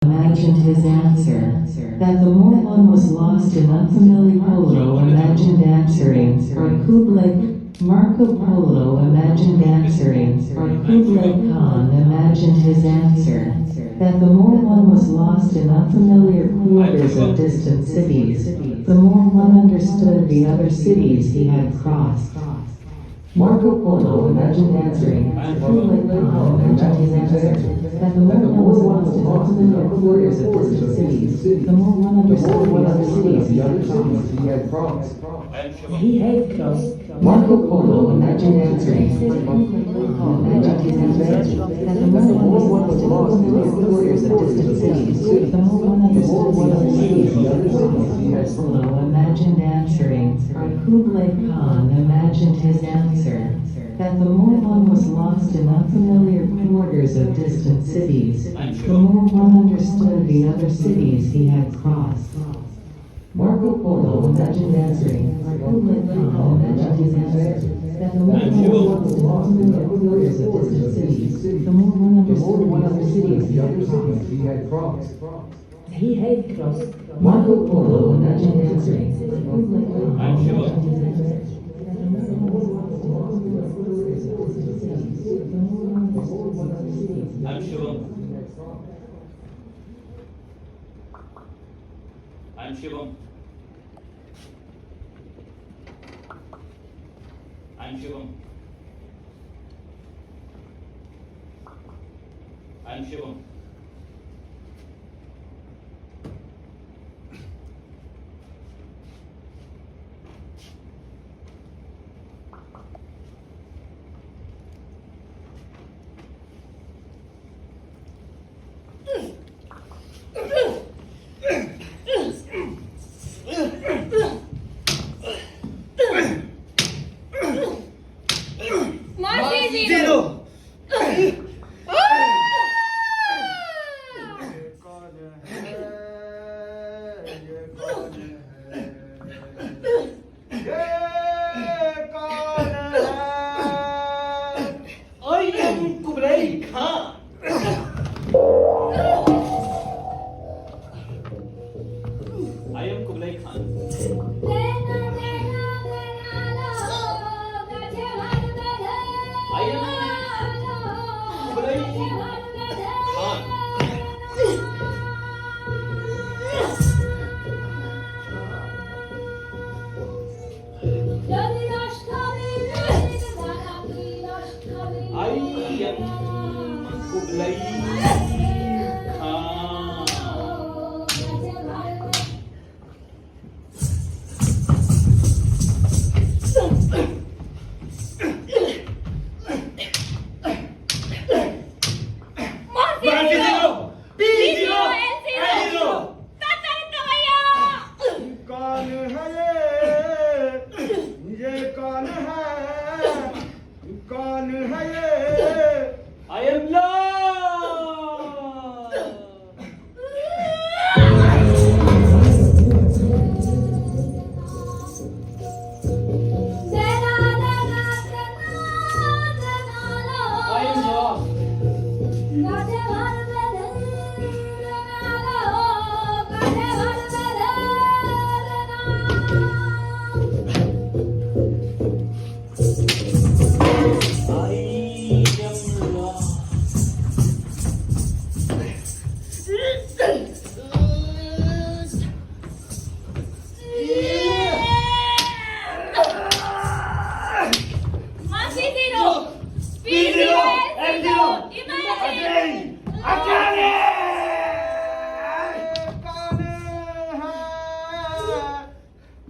imagined his answer. That the more one was lost in unfamiliar Polo imagined answering, or Kublai Marco Polo imagined answering, or Kublai Khan imagined his answer. That the more one was lost in unfamiliar quarters of distant cities, the more one understood the other cities he had crossed. Marco Polo imagined answering, or Kublai Khan imagined his answer. That the more one was lost in unfamiliar quarters of distant cities, the more one understood the other cities he had crossed. He had crossed. Marco Polo imagined answering, imagined his answer. That the more one was lost in unfamiliar quarters of distant cities, the more one understood the other cities he had crossed. Polo imagined answering, or Kublai Khan imagined his answer. That the more one was lost in unfamiliar quarters of distant cities, the more one understood the other cities he had crossed. Marco Polo imagined answering, or Kublai Khan imagined his answer. That the more one was lost in unfamiliar quarters of distant cities, the more one understood the other cities he had crossed. He had crossed. Marco Polo imagined answering, or Kublai Khan imagined his answer. I'm Shivam. I'm Shivam. I'm Shivam. I'm Shivam. Zero. I am Kublai Khan. I am Kublai Khan. I am Kublai Khan. I am Kublai Khan. कौन है ये कौन है ये I am love. I am lost. I am lost.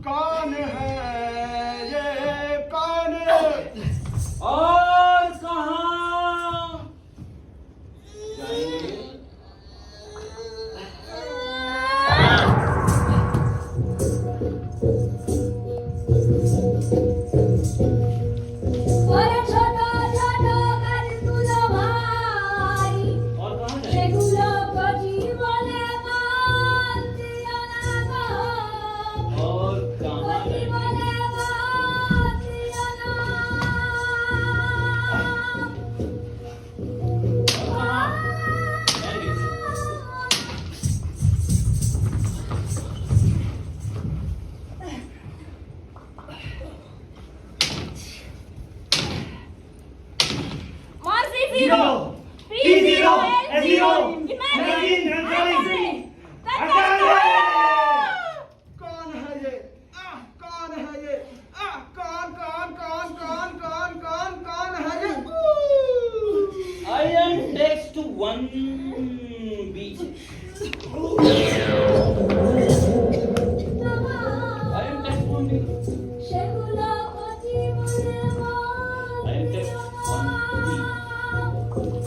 कौन है ये कौन और कहाँ जाएंगे? और कहाँ जाएंगे? और कहाँ जाएंगे? P0 P0 S0 Imagine Imagine Imagine कौन है ये कौन है ये कौन है ये Iron takes to one beach. Iron takes to one beach. Iron takes one beach.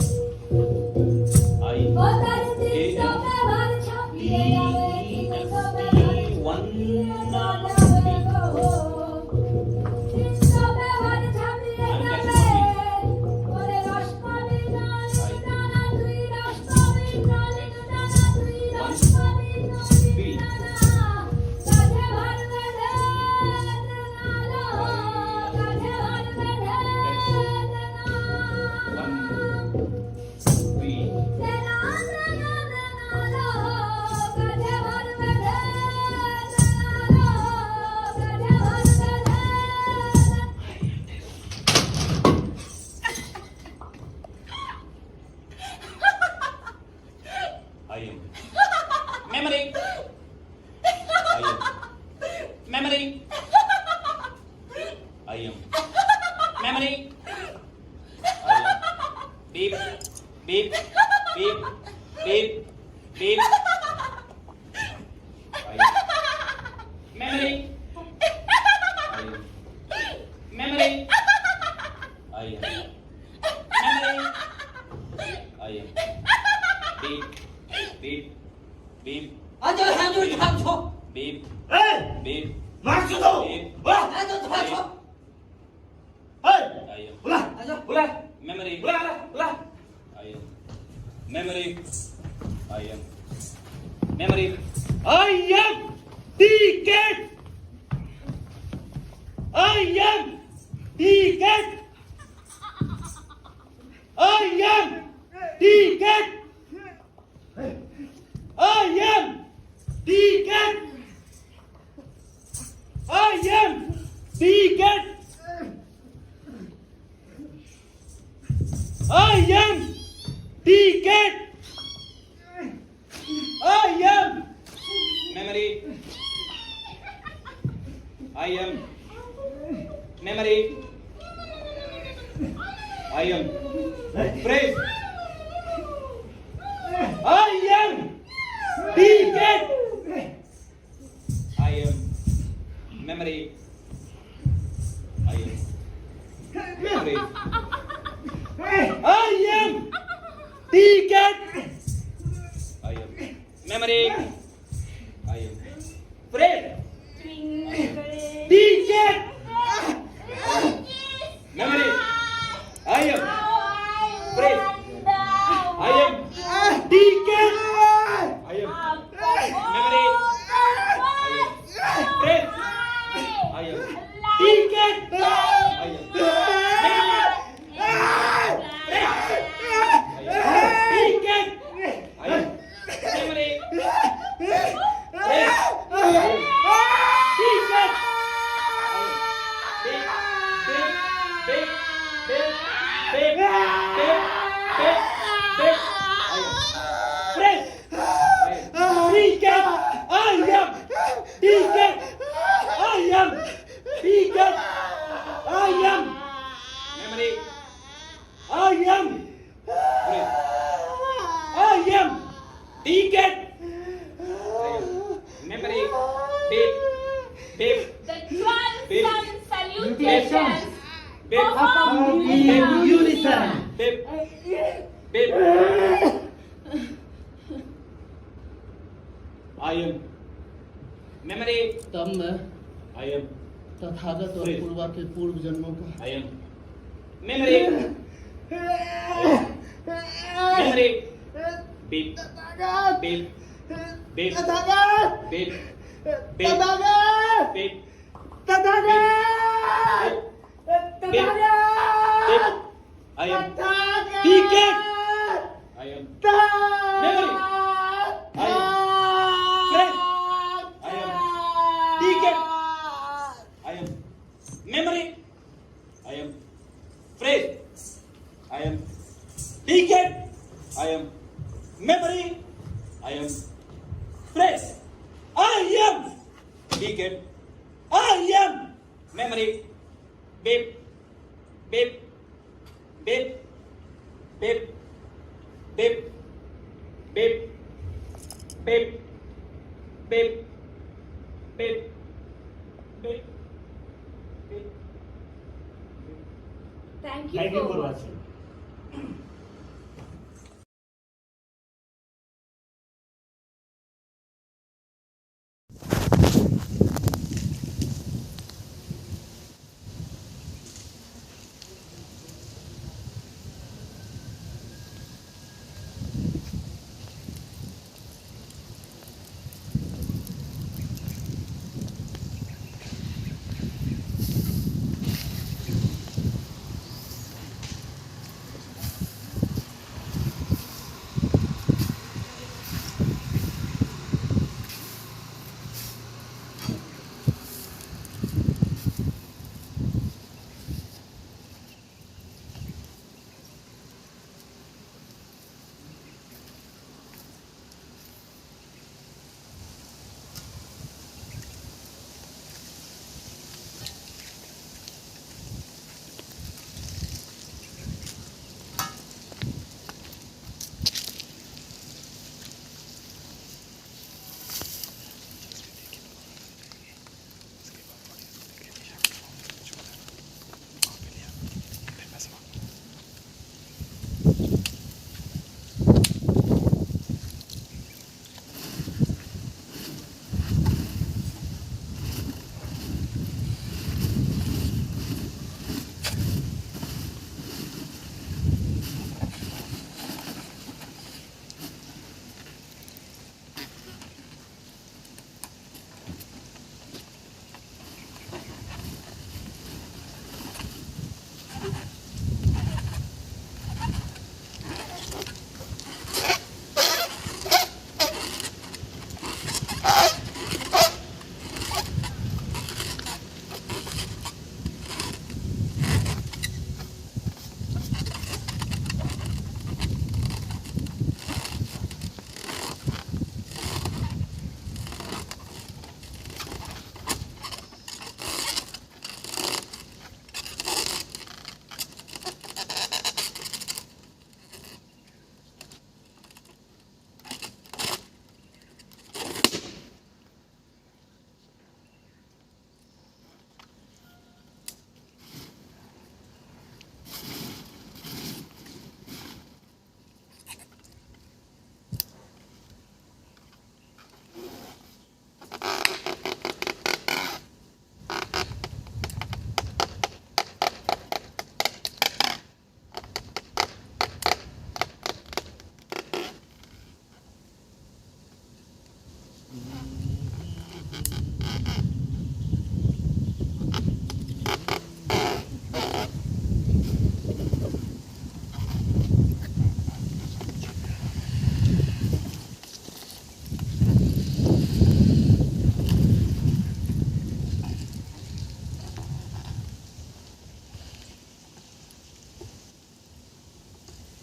I am memory. I am memory. I am memory. I am beep beep beep beep beep. I am memory. I am memory. I am memory. I am beep beep beep 아저 한줄 참초 beep A beep 마수도 beep. 아저 참초 A I am बोला 아저 बोला memory. बोला I am memory. I am memory. I am ticket. I am ticket. I am ticket. I am ticket. I am ticket. I am ticket. I am Memory. I am memory. I am phrase. I am ticket. I am memory. I am memory. I am ticket. I am memory. I am phrase. Ticket. Memory. I am phrase. I am Ticket. I am memory. I am phrase. I am Ticket. I am Ticket. I am memory. Ticket. Ticket. I am ticket. I am ticket. I am. Memory. I am. I am ticket. Memory. Beep. Beep. The 12 sun salutations Beep. in unison Beep. Beep. I am memory. तब मैं I am Tathagata और पूर्वा के पूर्व जन्मों का I am memory. Memory. Beep. Beep. Beep. Beep. Beep. Beep. Beep. I am Ticket. I am memory. I am friend. I am ticket. I am memory. I am phrase. I am decade, I am memory, I am phrase. I am decade, I am memory. Beep, beep, beep, beep, beep, beep, beep, beep, beep, beep, beep. Thank you Thank you for for watching. watching.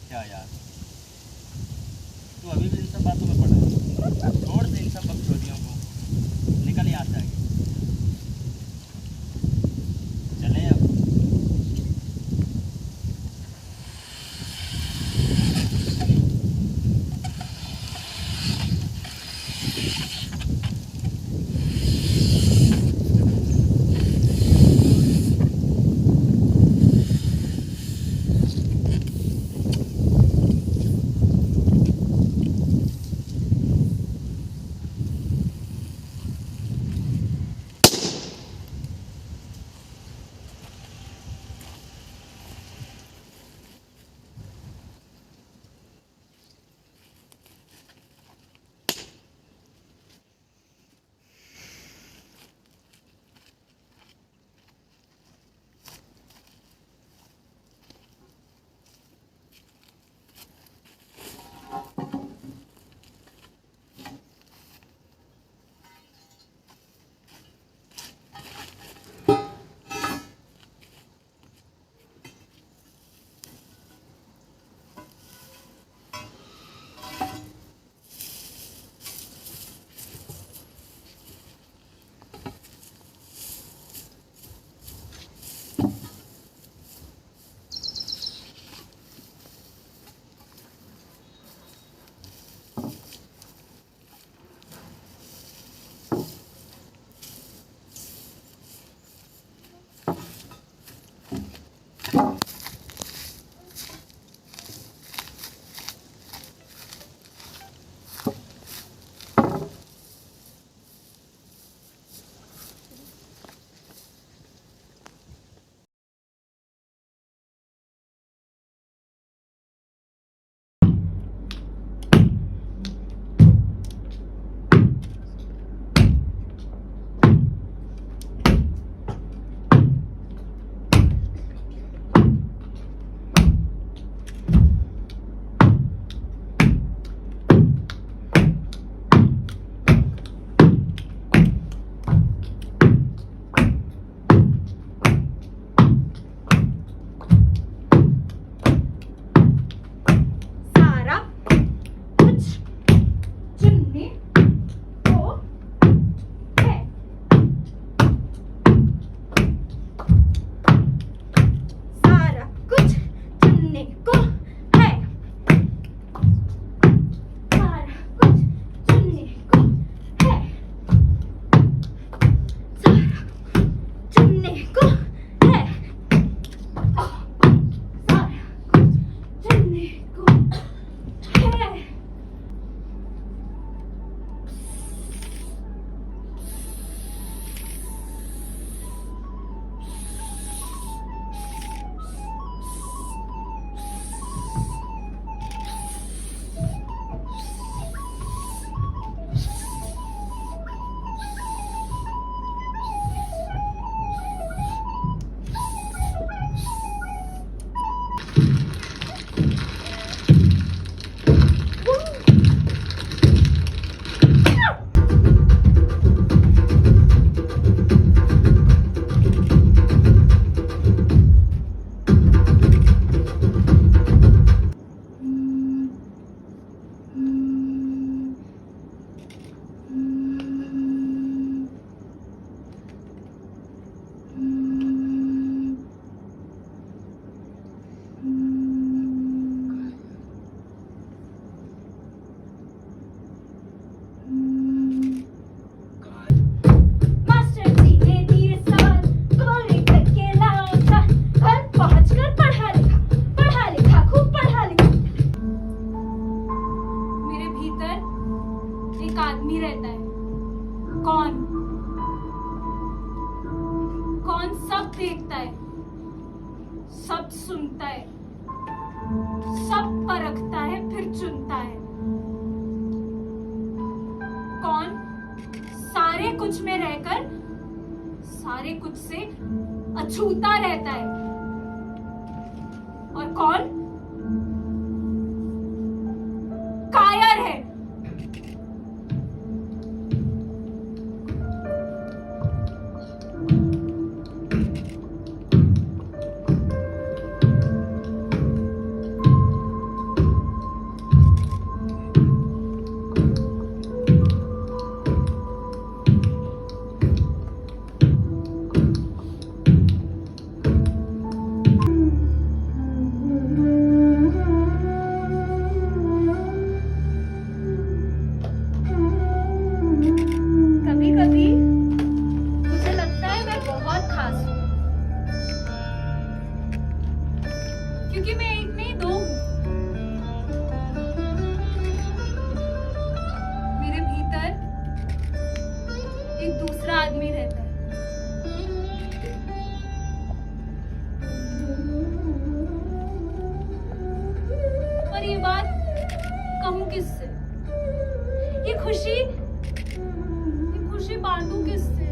क्या यार, तू अभी भी इन सब बातों में पड़ा है? छोड़ दे इन सब बकचोदियों को, निकल यहाँ से आगे। चले अब। चुनने को है, सारा कुछ चुनने को है, सारा चुनने को है, सारा चुनने को है। मास्टर जी ने दिए सवाल, गोले करके लाओ चाल, घर पहुंचकर पढ़ा लिखा खूब पढ़ा लिखा। मेरे भीतर एक आदमी रहता है। कौन सब देखता है, सब सुनता है, सब परखता है फिर चुनता है। कौन सारे कुछ में रहकर सारे कुछ से अछूता रहता है। और कौन कायर है। कभी कभी मुझे लगता है मैं बहुत खास हूँ, क्योंकि मैं एक नहीं दो हूँ। मेरे भीतर एक दूसरा आदमी रहता है। और ये बात कहूँ किससे? ये खुशी बांटूं किससे?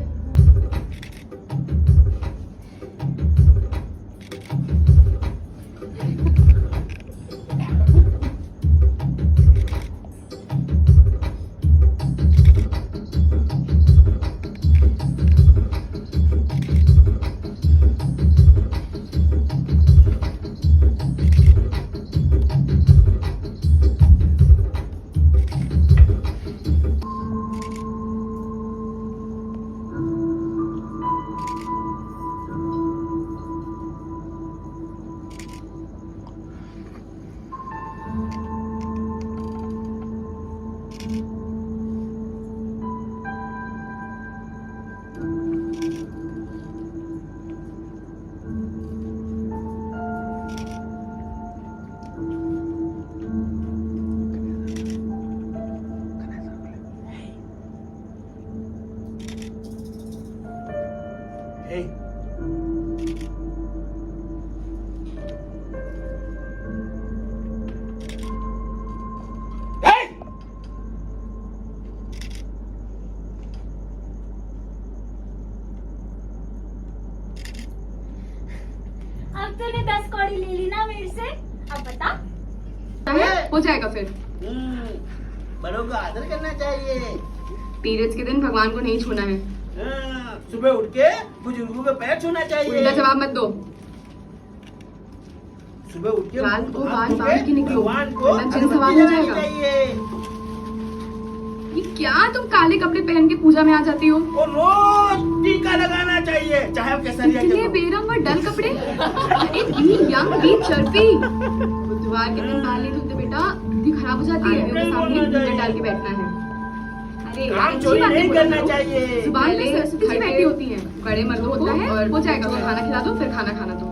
अब तूने 10 कौड़ी ले ली ना मेरे से, अब बता। हो जाएगा फिर। बड़ों को आदर करना चाहिए। पीरियड्स के दिन भगवान को नहीं छूना है। सुबह उठ के बुजुर्गों के पैर छूना चाहिए। उल्टा जवाब मत दो। सुबह उठ के बाल को हाथ बाल धो बांध के निकलो, भगवान को वरना चिन्ह सवाल हो अगरबत्ती जाएगा। जलानी चाहिए। ये क्या तुम काले कपड़े पहन के पूजा में आ जाती हो? और रोज टीका लगाना चाहिए, चाहे वो केसरिया इतने के बेरंग और डल कपड़े। Be young be chirpy. बुधवार के दिन बाल नहीं धोते बेटा, बुद्धि खराब हो जाती है। नहीं सामने बोलना पूजा डाल के बैठना है। अरे काम अच्छी चोरी बातें नहीं बोला करना करो। चाहिए। जुबान पे सरस्वती जी बैठी होती हैं। बड़े मर्दों होता है, हो जाएगा फिर खाना खिला दो, फिर खाना खाना दो।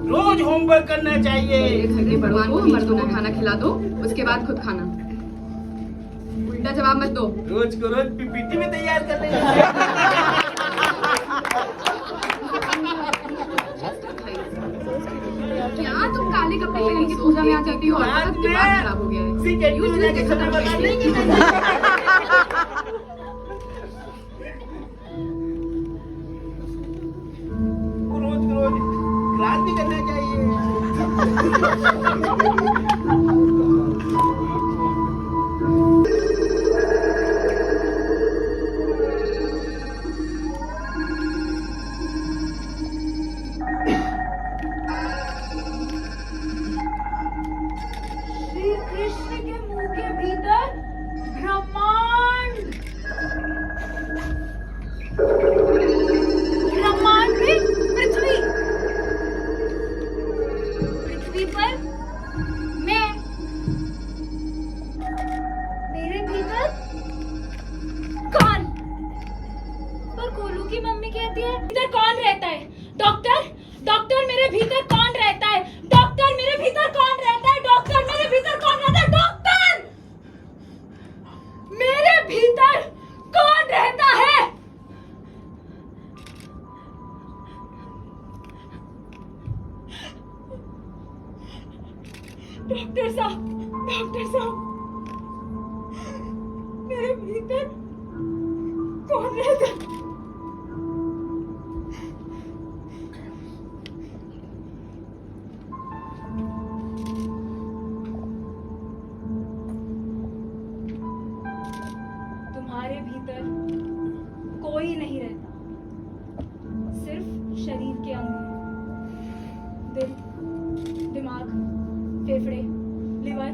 रोज होमवर्क करना चाहिए। मेरे घर के भगवान को मर्दों को खाना खिला दो, उसके बाद खुद खाना। उल्टा जवाब मत दो। रोज को रोज पीपीटी में तैयार कर लेंगे। क्या तुम काले कपड़े पहन के पूजा में आ जाती हो? और दिमाग खराब हो गया है। सिक्योरिटी में जाके समय बता देंगे। रोज को रोज क्लास भी करना चाहिए। श्री कृष्ण के मुंह के भीतर ब्रह्मांड, ब्रह्मांड में पृथ्वी, पृथ्वी पर मैं, मेरे भीतर कौन? पर गोलू की मम्मी कहती है भीतर कौन रहता है? डॉक्टर, डॉक्टर मेरे भीतर कौन रहता है? डॉक्टर मेरे भीतर कौन रहता है? डॉक्टर मेरे भीतर कौन रहता है? डॉक्टर मेरे भीतर कौन रहता है? डॉक्टर साहब, डॉक्टर साहब, मेरे भीतर कौन रहता है? तुम्हारे भीतर कोई नहीं रहता, सिर्फ शरीर के अंग हैं। दिल, दिमाग, फेफड़े, लिवर,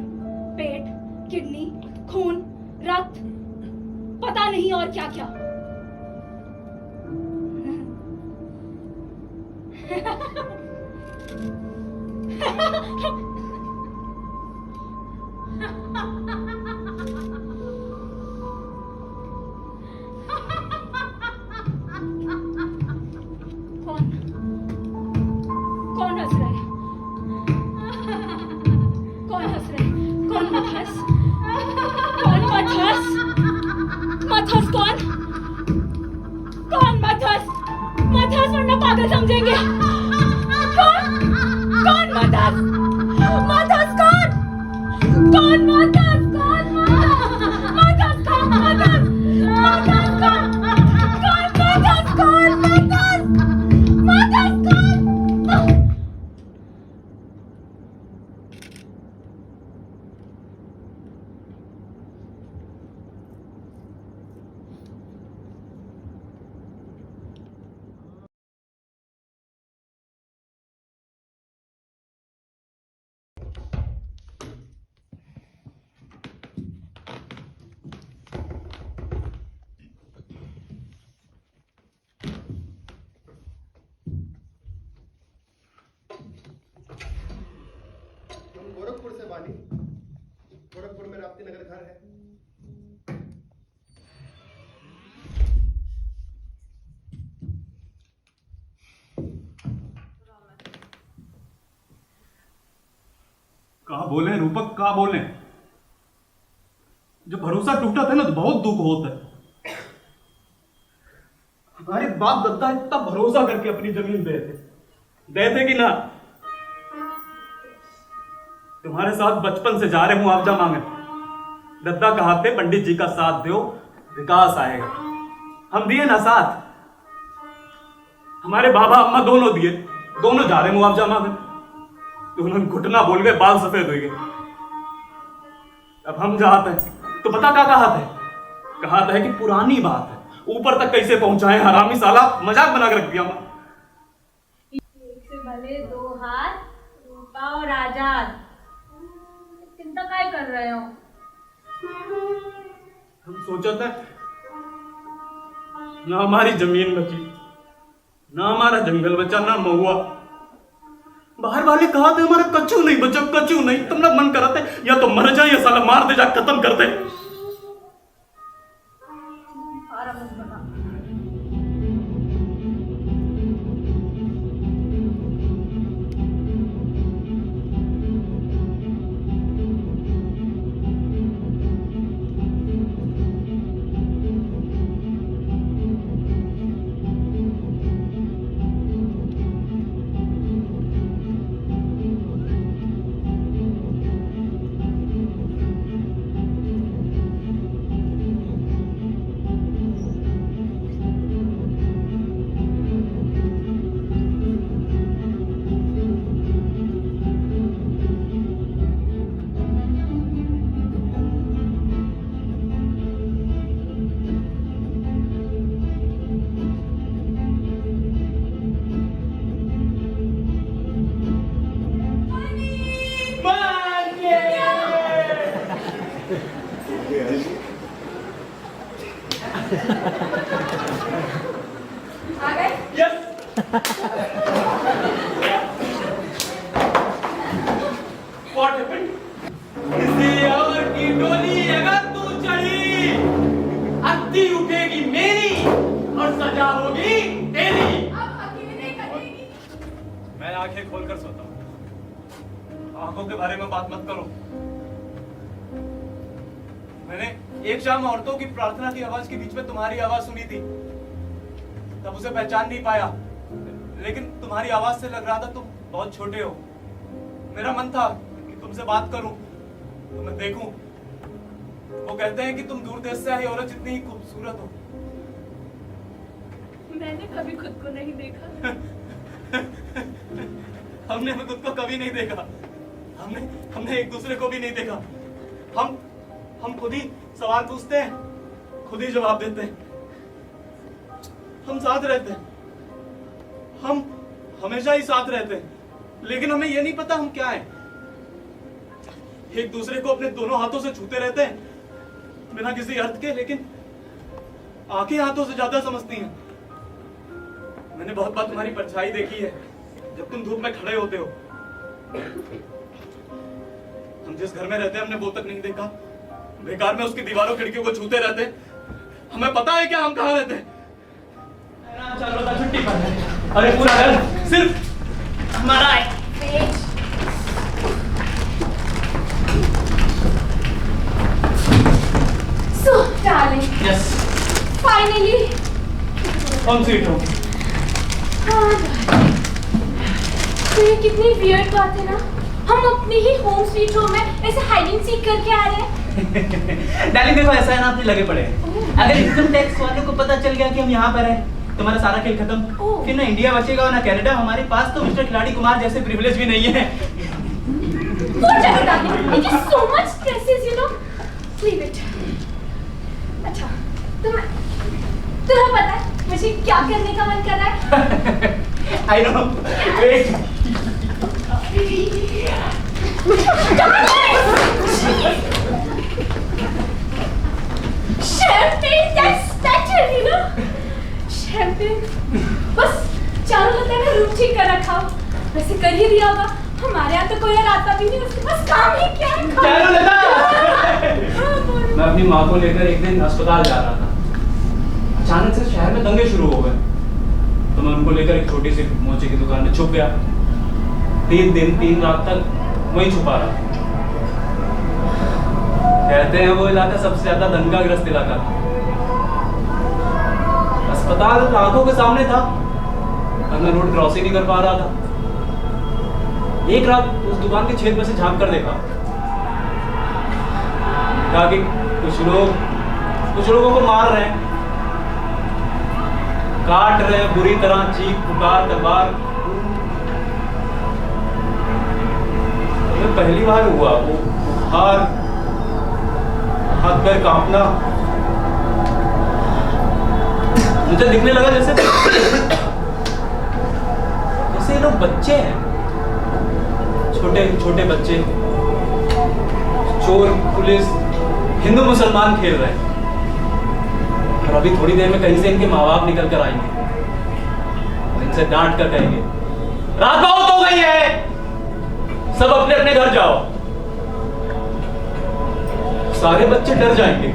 पेट, किडनी, खून, रक्त, पता नहीं और क्या क्या। कौन कौन हंस रहा है? कौन हंस रहा है? कौन मत हंस? कौन मत हंस? मत हंस कौन? कौन मत हंस? मत हंस वरना पागल समझेंगे। कौन? कौन मत हंस? मत हंस कौन? कौन मत हंस? कौन मत हंस? कौन मत हंस? मत हंस कौन? कौन मत हंस? कौन मत हंस? मत हंस कौन? हम गोरखपुर से बानी। गोरखपुर में राप्ती नगर घर है। कहा बोले रूपक, कहा बोले? जब भरोसा टूटा था ना तो बहुत दुख होता है। हमारे बाप दादा इतना भरोसा करके अपनी जमीन देते कि ना। तुम्हारे साथ बचपन से जा रहे मुआवजा मांगे। दद्दा कहा पंडित जी का साथ दो, विकास आएगा। हम दिए ना साथ। हमारे बाबा अम्मा दोनों दिए, दोनों जा रहे मुआवजा मांगे। तो उन्होंने घुटना बोल गए, बाल सफेद हो गए। अब हम जाते हैं तो पता क्या कहा था कि पुरानी बात है, ऊपर तक कैसे पहुंचाए हरामी साला, मजाक बना के रख दिया। एक से भले दो हाथ, रूपा और आजाद। चिंता काय कर रहे हो? हम सोचा था ना हमारी जमीन बची, ना हमारा जंगल बचा, ना महुआ। बाहर वाले कहा थे हमारा कच्चू नहीं बचा, कच्चू नहीं। तुमने मन करा था या तो मर जाए या साला मार दे, जा खत्म कर दे। आ गए? यस। What happened? किसी और की डोली अगर तू चढ़ी, अद्दी उठेगी मेरी और सजा होगी तेरी। अब अकेले नहीं कटेगी। मैं आंखें खोलकर सोता हूँ, आंखों के बारे में बात मत करो। मैंने एक शाम औरतों की प्रार्थना की आवाज के बीच में तुम्हारी आवाज सुनी थी, तब उसे पहचान नहीं पाया, लेकिन तुम्हारी आवाज से लग रहा था तुम बहुत छोटे हो। मेरा मन था कि तुमसे बात करूं, तुम्हें देखूं। वो कहते हैं कि तुम दूर देश से आई औरत जितनी ही खूबसूरत हो। मैंने कभी खुद को नहीं देखा। हमने भी खुद को कभी नहीं देखा, हमने एक दूसरे को भी नहीं देखा। हम खुद ही सवाल पूछते हैं, खुद ही जवाब देते हैं। हम साथ रहते हैं, हम हमेशा ही साथ रहते हैं, लेकिन हमें यह नहीं पता हम क्या हैं। एक दूसरे को अपने दोनों हाथों से छूते रहते हैं बिना किसी अर्थ के, लेकिन आंखें हाथों से ज्यादा समझती हैं। मैंने बहुत बार तुम्हारी परछाई देखी है जब तुम धूप में खड़े होते हो। हम जिस घर में रहते हैं हमने वो तक नहीं देखा, बेकार में उसकी दीवारों खिड़कियों को छूते रहते। हमें पता है क्या हम कहाँ रहते हैं। चलो छुट्टी पर है। अरे पूरा घर सिर्फ हमारा है। So, darling, yes, finally. कौन सीट हो? हाँ, तो ये कितनी weird बात है ना, हम अपने ही होम स्वीट होम में ऐसे हाइड एंड सीक करके आ रहे हैं। डार्लिंग देखो, ऐसा है ना, अपने लगे पड़े हैं। अगर इनकम टैक्स वालों को पता चल गया कि हम यहाँ पर हैं, तुम्हारा सारा खेल खत्म। फिर ना इंडिया बचेगा और ना कनाडा। हमारे पास तो मिस्टर खिलाड़ी कुमार जैसे प्रिविलेज भी नहीं है। Whatever, darling. It is so much stresses, you know. Leave it. अच्छा, तुम्हें पता है मुझे क्या करने का मन कर रहा है? I know. Wait. Champagne, that's better, you know. Champagne. बस चारों लगता है रूम ठीक कर रखा हो। वैसे कर ही दिया होगा। हमारे यहाँ तो कोई और आता भी नहीं, उसके पास काम ही क्या है? मैं अपनी माँ को लेकर एक दिन अस्पताल जा रहा था। अचानक से शहर में दंगे शुरू हो गए, तो मैं उनको लेकर एक छोटी सी मोचे की दुकान में छुप गया। 3 दिन 3 रात तक वहीं छुपा रहा। कहते हैं वो इलाका सबसे ज्यादा दंगाग्रस्त इलाका था। अस्पताल आंखों के सामने था, पर मैं रोड क्रॉस ही नहीं कर पा रहा था। एक रात उस दुकान के छेद में से झांक कर देखा, कहा कि कुछ लोगों को मार रहे हैं, काट रहे हैं बुरी तरह, चीख पुकार तलवार। पहली बार हुआ वो बुखार, हाथ पैर कांपना। मुझे दिखने लगा जैसे ये लोग बच्चे हैं, छोटे छोटे बच्चे, चोर पुलिस हिंदू मुसलमान खेल रहे हैं। और अभी थोड़ी देर में कहीं से इनके माँ बाप निकल कर आएंगे और इनसे डांट कर कहेंगे रात बहुत हो गई है, सब अपने अपने घर जाओ। सारे बच्चे डर जाएंगे,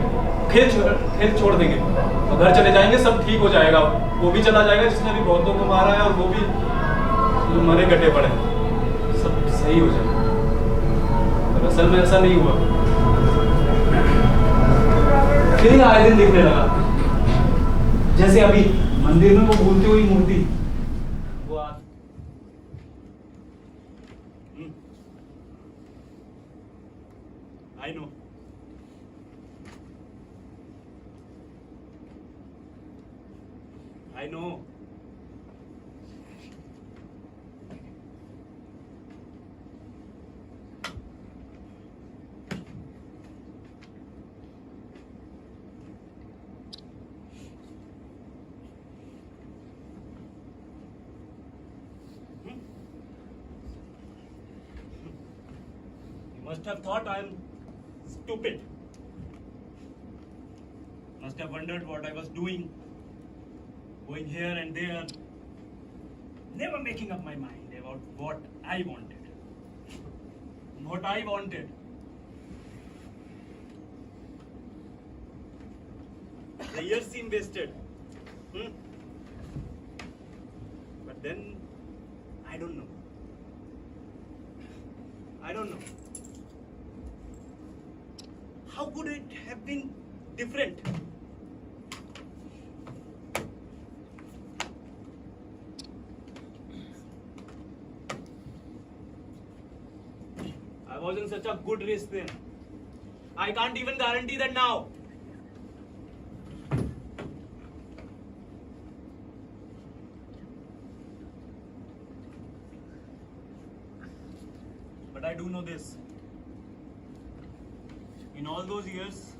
खेल छोड़ देंगे और घर चले जाएंगे, सब ठीक हो जाएगा। वो भी चला जाएगा जिसने भी बहुतों को मारा है और वो भी जो मरे गटे पड़े, सब सही हो जाएगा। पर असल में ऐसा नहीं हुआ, फिर आए दिन दिखने लगा जैसे अभी मंदिर में वो भूलती हुई मूर्ति वो I know. I know. You must have thought I am stupid. Must have wondered what I was doing, going here and there, never making up my mind about what I wanted. What I wanted. The years seem wasted. But then, I don't know. I don't know. How could it have been different? I was in such a good race then. I can't even guarantee that now. But I do know this. In all those years,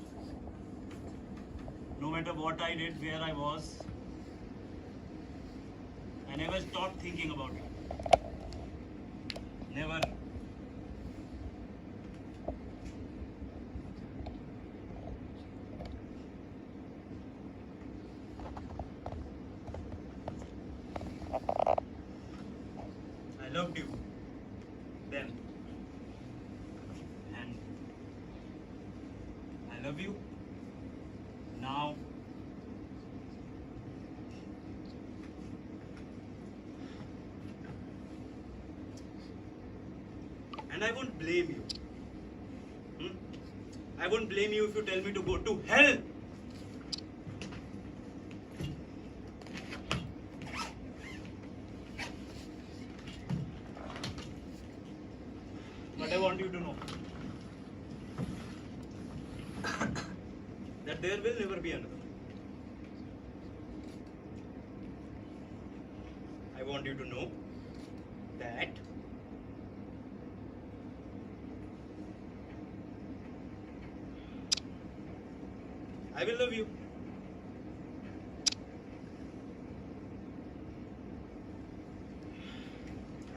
no matter what I did, where I was, I never stopped thinking about it. Never. I loved you then. And I love you now. And I won't blame you. I won't blame you if you tell me to go to hell. But I want you to know that there will never be another. I want you to know that I will love you.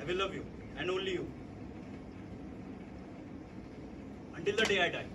I will love you and only you until the day I die.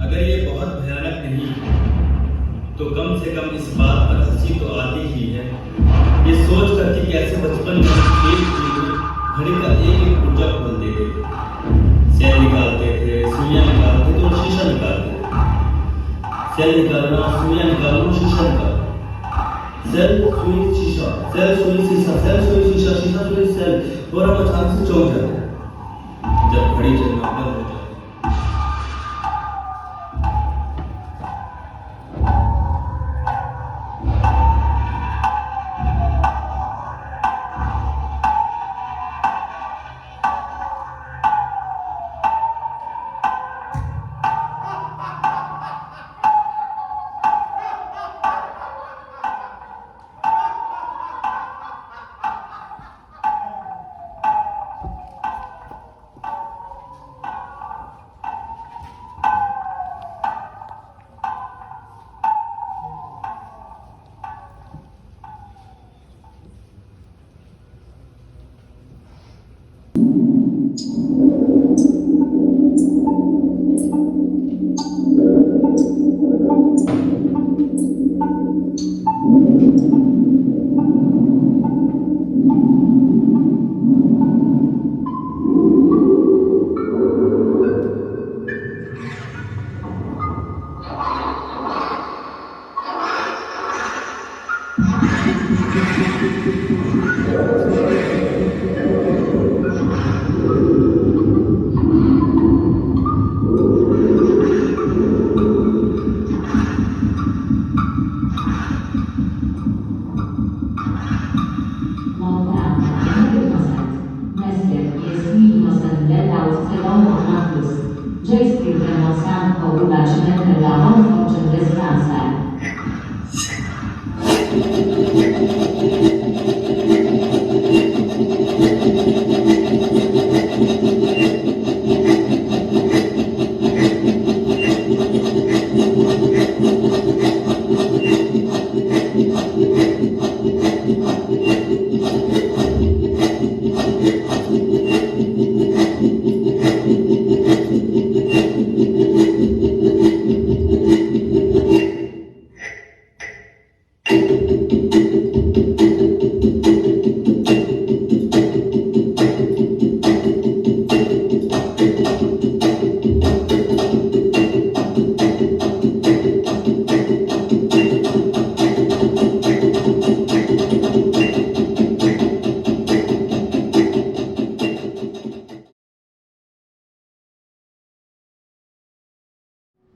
अगर ये बहुत भयानक नहीं है तो कम से कम इस बात पर हंसी तो आती ही है, ये सोच कर कि कैसे बचपन में एक चीज में घड़ी का एक एक पुर्जा खोल देते थे, सेल निकालते थे, सुइयां निकालते थे और शीशा निकालते थे। सेल निकालना, सुइयां निकालना, शीशा निकालना, सेल सुई शीशा, सेल सुई शीशा, सेल सुई शीशा, शीशा सुई सेल, और हम अचानक से चौंक जाते हैं जब घड़ी चलना बंद हो जाती है।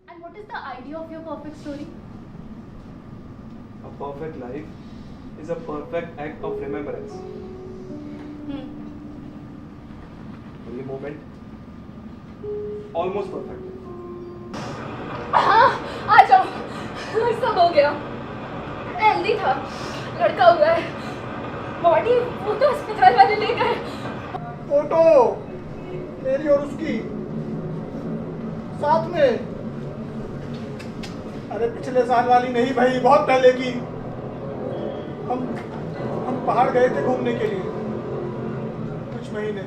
And what is the idea of your perfect story? A perfect life is a perfect act of remembrance. Every moment, almost perfect. हाँ, आ जाओ, सब हो गया। हेल्दी था, लड़का हुआ है, बॉडी वो तो अस्पताल वाले ले गए। फोटो मेरी और उसकी साथ में। अरे पिछले साल वाली नहीं भाई, बहुत पहले की। हम पहाड़ गए थे घूमने के लिए कुछ महीने,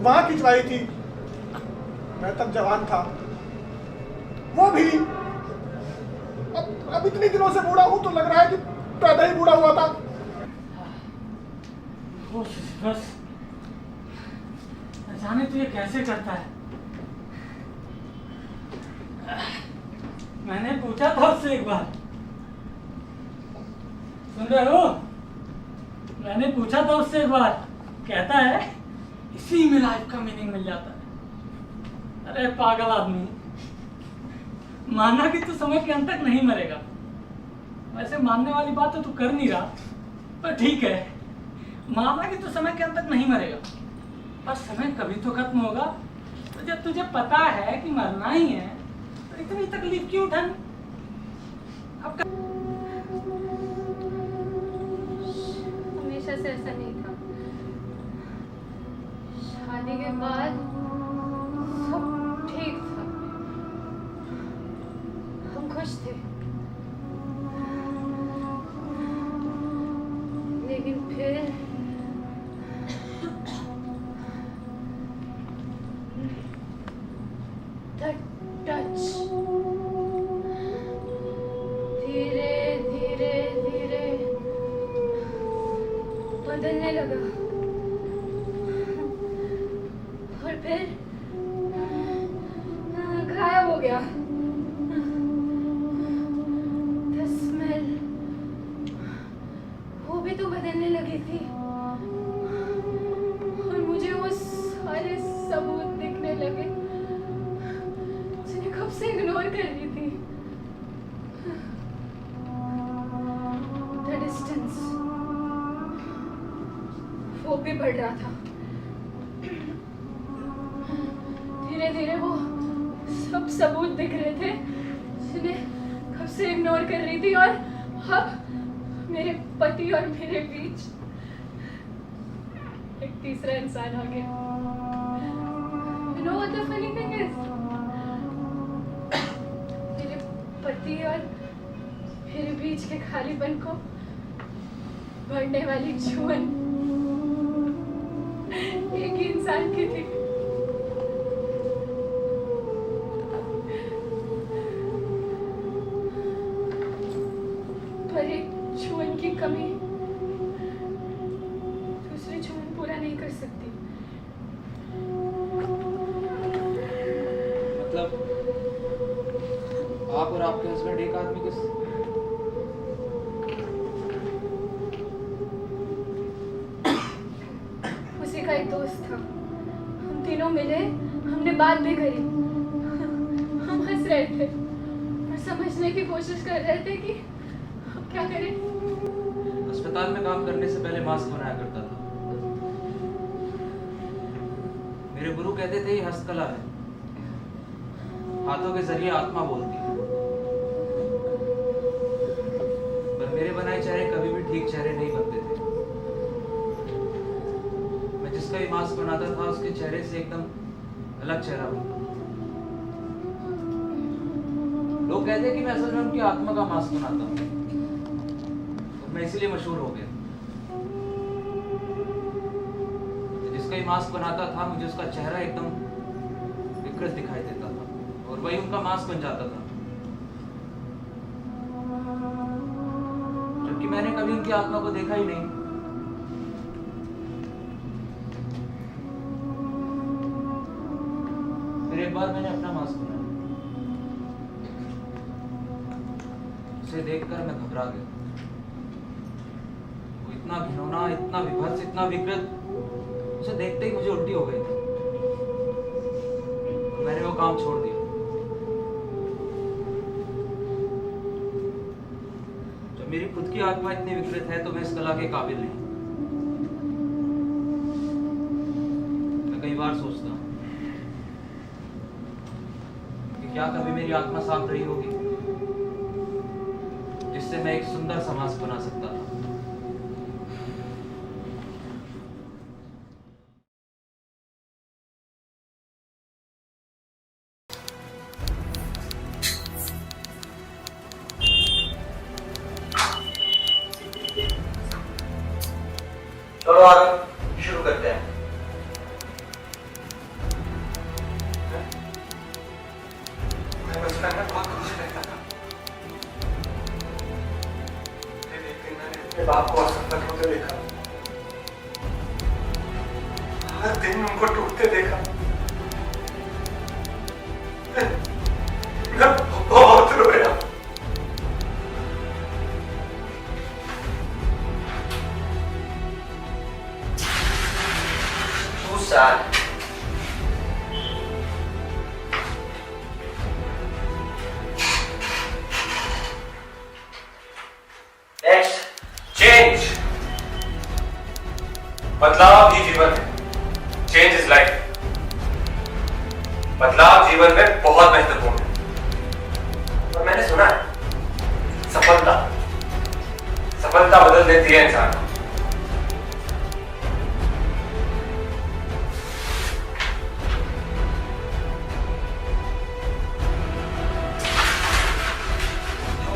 वहां खिंचवाई थी। मैं तब जवान था, वो भी। अब इतने दिनों से बूढ़ा हूं तो लग रहा है कि पैदा ही बूढ़ा हुआ था। बस जाने तू ये कैसे करता है। मैंने पूछा था उससे एक बार, सुन रहे हो? मैंने पूछा था उससे एक बार, कहता है इसी में लाइफ का मीनिंग मिल जाता है। अरे पागल आदमी, मानना कि तू समय के अंत तक नहीं मरेगा। वैसे मानने वाली बात तो तू कर नहीं रहा, पर ठीक है, मानना कि तू समय के अंत तक नहीं मरेगा, पर समय कभी तो खत्म होगा। तो जब तुझे पता है कि मरना ही है तो इतनी तकलीफ क्यों उठानी? अब हमेशा से ऐसा नहीं था। शादी के बाद सब ठीक था, हम खुश थे। लेकिन फिर टच धीरे धीरे धीरे बदलने लगा और फिर गायब हो गया। The smell, वो भी तो बदलने लगी थी और मुझे वो सारे सबूत दिखने लगे जिन्हें कब से इग्नोर कर रही थी। The distance, वो भी बढ़ रहा था। धीरे धीरे वो सब सबूत दिख रहे थे जिन्हें कब से इग्नोर कर रही थी, और अब मेरे पति और मेरे बीच एक तीसरा इंसान आ गया। You know what the funny thing is? मेरे पति और मेरे बीच के खालीपन को भरने वाली जुअन एक ही इंसान की थी। पर एक जुअन की कमी दूसरी जुअन पूरा नहीं कर सकती। मतलब आप और आपके हस्बैंड एक आदमी के उसी का एक दोस्त था, हम तीनों मिले, हमने बात भी करी। हम हंस रहे थे और समझने की कोशिश कर रहे थे कि अब क्या करें। अस्पताल में काम करने से पहले मास्क बनाया करता था। मेरे गुरु कहते थे ये हस्तकला है, हाथों के जरिए आत्मा बोलती है। पर मेरे बनाए चेहरे कभी भी ठीक चेहरे नहीं बनते थे। मैं जिसका भी मास्क बनाता था उसके चेहरे से एकदम अलग चेहरा बनता। लोग कहते हैं कि मैं असल में उनकी आत्मा का मास्क बनाता हूँ, और मैं इसीलिए मशहूर हो गया। जिसका भी मास्क बनाता था मुझे उसका चेहरा एकदम विकृत दिखाई देता था, और वही उनका मास्क बन जाता था। जबकि मैंने कभी उनकी आत्मा को देखा ही नहीं। फिर एक बार मैंने अपना मास्क बनाया, उसे देखकर मैं घबरा गया। वो इतना घिनौना, इतना विभत्स, इतना विकृत, उसे देखते ही मुझे उल्टी हो गई थी। मैंने वो काम छोड़ दिया। जब मेरी खुद की आत्मा इतनी विकृत है तो मैं इस कला के काबिल नहीं। मैं कई बार सोचता हूँ कि क्या कभी मेरी आत्मा साफ रही होगी जिससे मैं एक सुंदर समाज बना सकता था। चलो आरंभ शुरू करते हैं। मैं बचपन में बहुत खुश रहता था। फिर एक दिन मैंने अपने बाप को असफल होते देखा। हर दिन उनको टूटते देखा। मैं बहुत रोया। Too sad. Next, change. बदलाव ही जीवन है। Change is life. बदलाव जीवन में बहुत महत्वपूर्ण है। और मैंने सुना है सफलता बदल देती है इंसान को।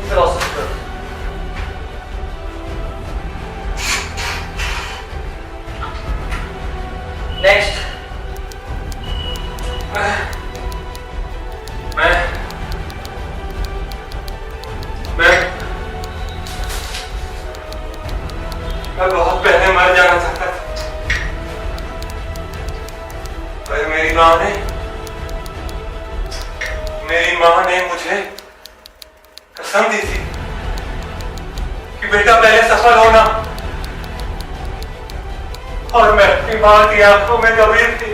Philosopher. Next. मैं बहुत पहले मर जाना चाहता था, पर मेरी माँ ने मुझे कसम दी थी कि बेटा पहले सफल होना। और मैं अपनी माँ की आंखों में गंभीर थी।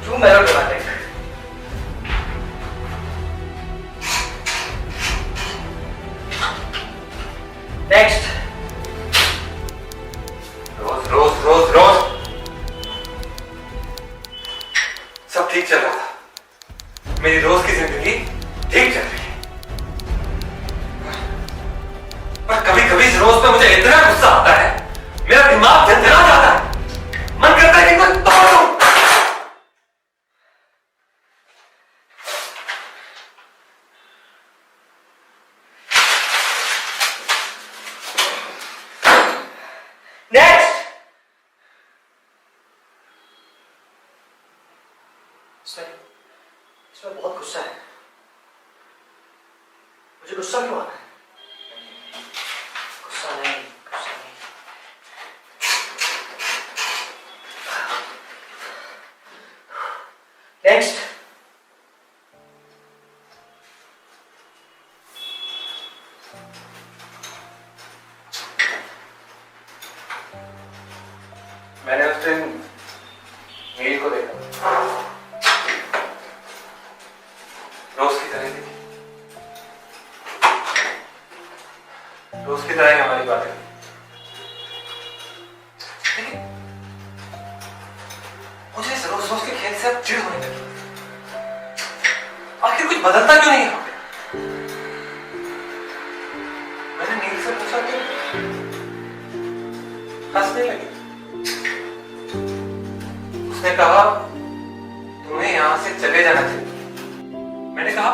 Too melodramatic. Next. रोज सब ठीक चल रहा था। मेरी रोज की जिंदगी ठीक चल रही है। पर कभी कभी इस रोज पे मुझे इतना गुस्सा आता है, मेरा दिमाग झंझना जाता है, मन करता है कि मैं तोड़ दूं। Next. इसमें बहुत गुस्सा है। मुझे गुस्सा क्यों आ रहा है? गुस्सा नहीं। नेक्स्ट। मैंने उस दिन मीर को देखा, रोज की तरह थी। रोज की तरह ही हमारी बातें, लेकिन मुझे इस रोज रोज के खेल से अब चिढ़ होने लगी। आखिर कुछ बदलता क्यों नहीं है? मैंने नील से पूछा क्यों, हंसने लगी। उसने कहा तुम्हें यहां से चले जाना चाहिए। मैंने कहा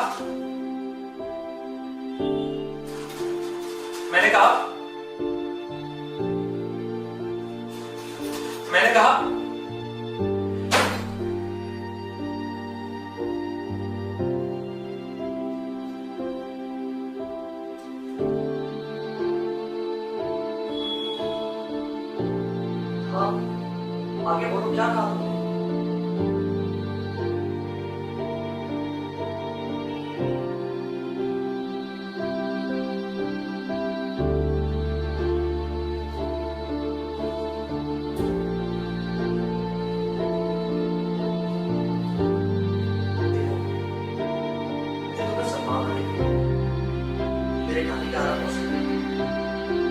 हाँ, आगे बोलो क्या कहा तुमने?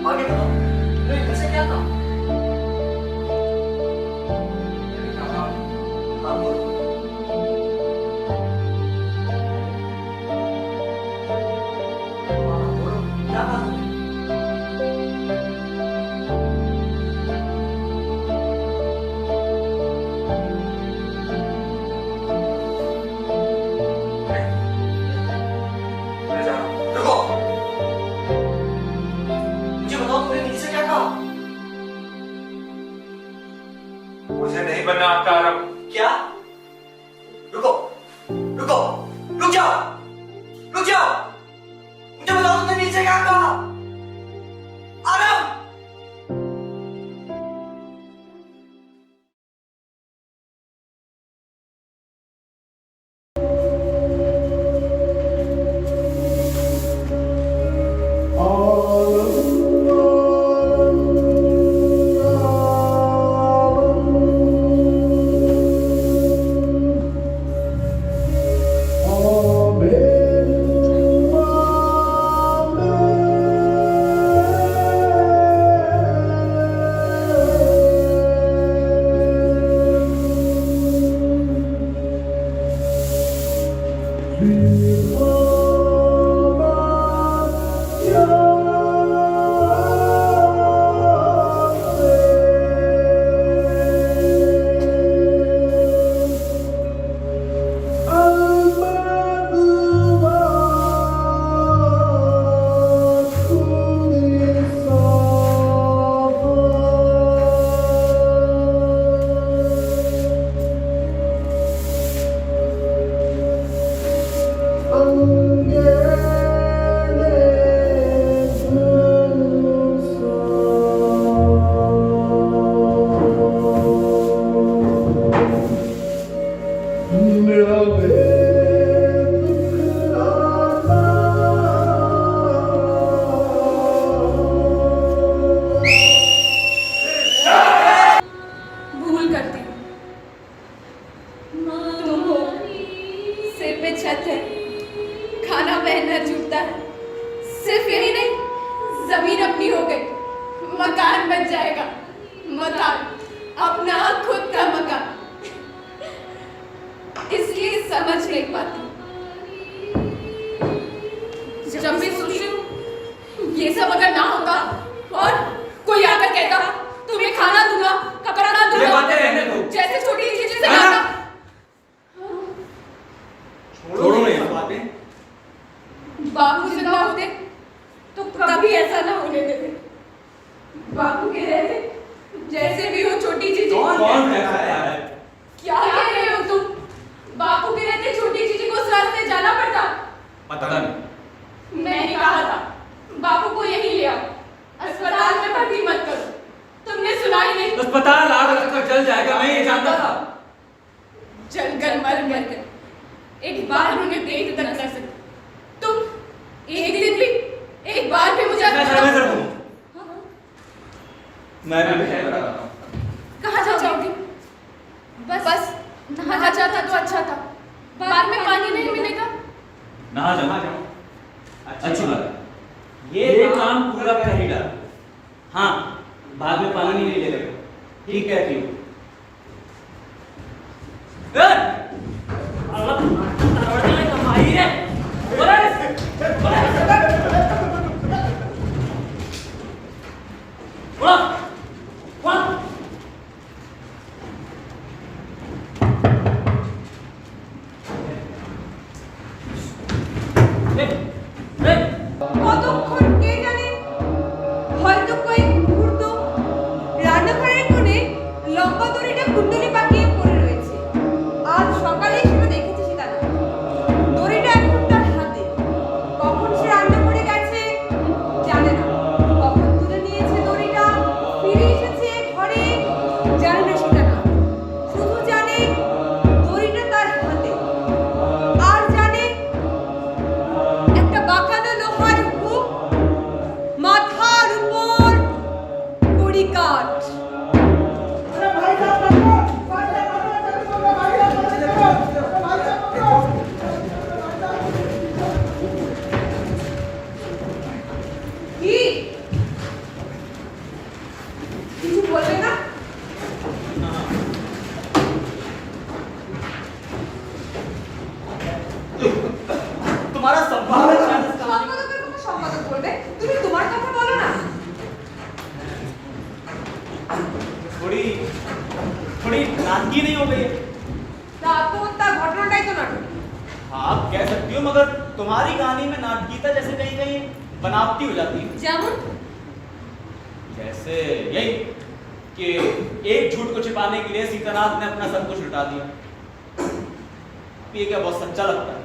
आगे बताओ, इनसे क्या था? हाँ बोलो। बोलो क्या था? बनना आपका आराम। क्या? रुको रुको रुक जाओ, रुक जाओ, मुझे बताओ तुमने नीचे क्या कहा? आराम। भूल करती हूँ। तुम हो, सिर पे छत है, खाना पहनना छूटता है। सिर्फ यही नहीं, जमीन अपनी हो गई, मकान बन जाएगा। मकान, अपना खुद का मकान। इसलिए समझ नहीं पाती। जब भी सोचती हूँ ये सब अगर ना होता और कोई आकर कहता तुम्हें खाना दूंगा, कपड़ा ना दूंगा, ये बातें रहने दो। जैसे छोटी चीजें से कहता। छोड़ो नहीं ये बातें। बापू जिंदा होते तो कभी ऐसा ना होने देते। बापू कह रहे थे जैसे भी हो छोटी चीजें। कौन कहता है? क्या कह रहे हो तुम? बापू कह रहे थे छोटी चीजें को उस रास्ते जाना पड़ता। पता नहीं। मैंने कहा था बापू को यहीं ले आओ, अस्पताल में भर्ती मत करो। तुमने सुना ही नहीं। अस्पताल आग लगकर जल जाएगा, मैं ये जानता था। जलकर मर कर एक बार उन्हें देख तक न सकते। तुम एक दिन भी, एक बार भी मुझे मैं भी हूँ। कहाँ जाओगी? बस नहा जाता तो अच्छा था। बाद में पानी नहीं मिलेगा। नहा जाओ। अच्छी बात है। ये काम पूरा कर ही डाल। हाँ, बाद में पानी नहीं लगेगा। ठीक है ठीक। थोड़ी नाटकी नहीं हो गई है? आप कह सकती हो, मगर तुम्हारी कहानी में नाटकीता जैसे कहीं कहीं बनावटी हो जाती है। जेमन? जैसे यही कि एक झूठ को छिपाने के लिए सीतानाथ ने अपना सब कुछ लुटा दिया। ये क्या बहुत सच्चा लगता है?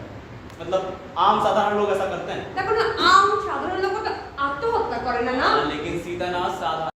मतलब आम साधारण लोग ऐसा करते हैं? देखो ना, आम साधारण लोग तो आत्महत्या करे ना। लेकिन सीतानाथ साधारण